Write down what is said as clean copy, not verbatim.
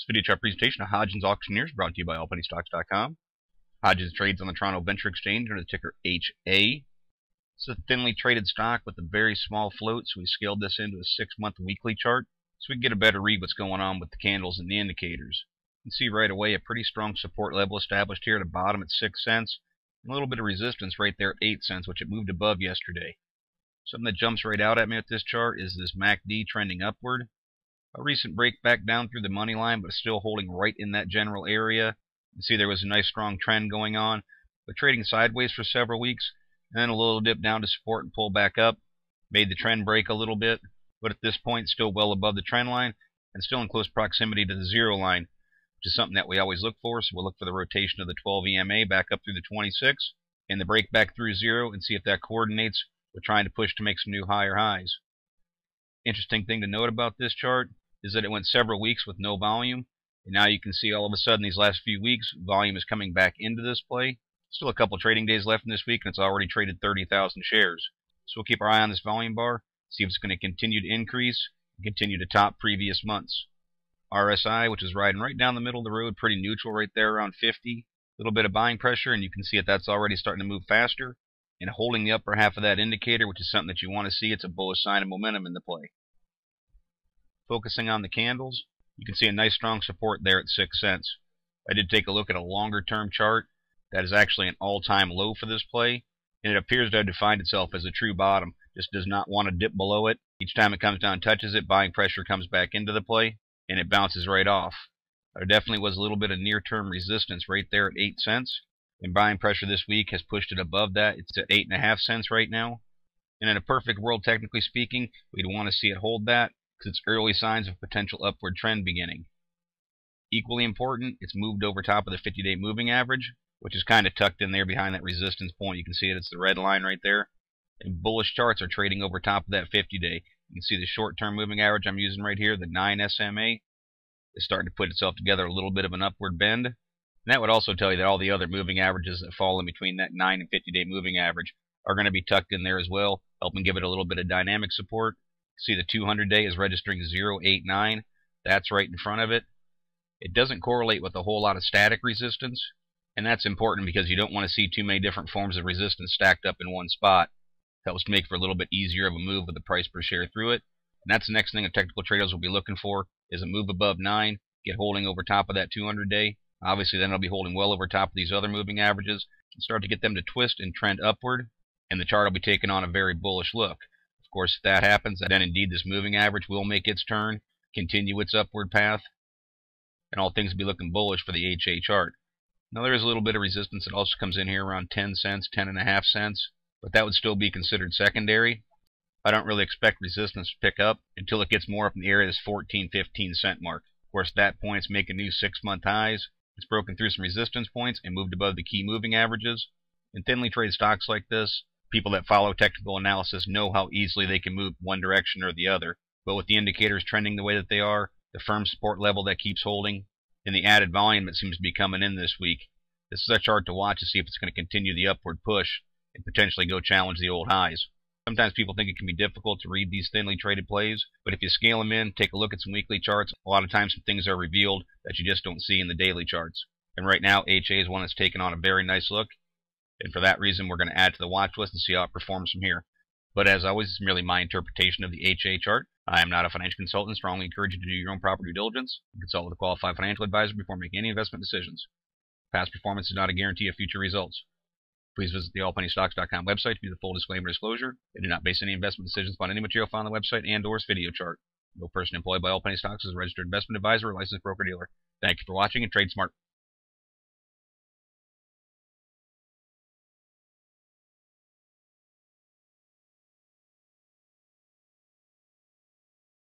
This video chart presentation of Hodgins Auctioneers brought to you by allpenny-stocks.com. Hodgins trades on the Toronto Venture Exchange under the ticker HA. It's a thinly traded stock with a very small float, so we scaled this into a 6-month weekly chart so we can get a better read what's going on with the candles and the indicators. You can see right away a pretty strong support level established here at the bottom at 6 cents, and a little bit of resistance right there at 8 cents, which it moved above yesterday. Something that jumps right out at me with this chart is this MACD trending upward. A recent break back down through the money line, but still holding right in that general area. You see there was a nice strong trend going on, but trading sideways for several weeks, and then a little dip down to support and pull back up. Made the trend break a little bit, but at this point still well above the trend line and still in close proximity to the zero line, which is something that we always look for. So we'll look for the rotation of the 12 EMA back up through the 26 and the break back through zero and see if that coordinates with trying to push to make some new higher highs. Interesting thing to note about this chart is that it went several weeks with no volume, and now you can see all of a sudden these last few weeks volume is coming back into this play. Still a couple trading days left in this week, and it's already traded 30,000 shares. So we'll keep our eye on this volume bar, see if it's going to continue to increase and continue to top previous months. RSI, which is riding right down the middle of the road, pretty neutral right there around 50. A little bit of buying pressure, and you can see that's already starting to move faster and holding the upper half of that indicator, which is something that you want to see. It's a bullish sign of momentum in the play. Focusing on the candles, you can see a nice strong support there at 6 cents. I did take a look at a longer term chart that is actually an all-time low for this play, and it appears to have defined itself as a true bottom. Just does not want to dip below it. Each time it comes down and touches it, buying pressure comes back into the play, and it bounces right off. There definitely was a little bit of near-term resistance right there at 8 cents, and buying pressure this week has pushed it above that. It's at 8.5 cents right now, and in a perfect world, technically speaking, we'd want to see it hold that, because it's early signs of potential upward trend beginning. Equally important, it's moved over top of the 50-day moving average, which is kind of tucked in there behind that resistance point. You can see it's the red line right there. And bullish charts are trading over top of that 50-day. You can see the short-term moving average I'm using right here, the 9 SMA, is starting to put itself together a little bit of an upward bend. And that would also tell you that all the other moving averages that fall in between that 9 and 50-day moving average are going to be tucked in there as well, helping give it a little bit of dynamic support. See the 200-day is registering 0.89. That's right in front of it. It doesn't correlate with a whole lot of static resistance, and that's important because you don't want to see too many different forms of resistance stacked up in one spot. Helps make for a little bit easier of a move with the price per share through it. And that's the next thing that technical traders will be looking for, is a move above 9, get holding over top of that 200-day. Obviously then it'll be holding well over top of these other moving averages and start to get them to twist and trend upward, and the chart will be taking on a very bullish look. Of course, if that happens, then indeed this moving average will make its turn, continue its upward path, and all things will be looking bullish for the HA chart. Now there is a little bit of resistance that also comes in here around 10 cents, 10.5 cents, but that would still be considered secondary. I don't really expect resistance to pick up until it gets more up in the area of this 14, 15 cent mark. Of course, at that point it's making new 6-month highs. It's broken through some resistance points and moved above the key moving averages. In thinly traded stocks like this, people that follow technical analysis know how easily they can move one direction or the other. But with the indicators trending the way that they are, the firm support level that keeps holding, and the added volume that seems to be coming in this week, this is a chart to watch to see if it's going to continue the upward push and potentially go challenge the old highs. Sometimes people think it can be difficult to read these thinly traded plays, but if you scale them in, take a look at some weekly charts, a lot of times some things are revealed that you just don't see in the daily charts. And right now, HA is one that's taken on a very nice look. And for that reason, we're going to add to the watch list and see how it performs from here. But as always, it's merely my interpretation of the HA chart. I am not a financial consultant. Strongly encourage you to do your own proper due diligence and consult with a qualified financial advisor before making any investment decisions. Past performance is not a guarantee of future results. Please visit the allpenny-stocks.com website to view the full disclaimer disclosure. I do not base any investment decisions upon any material found on the website and/or video chart. No person employed by All Penny Stocks is a registered investment advisor or licensed broker-dealer. Thank you for watching, and trade smart.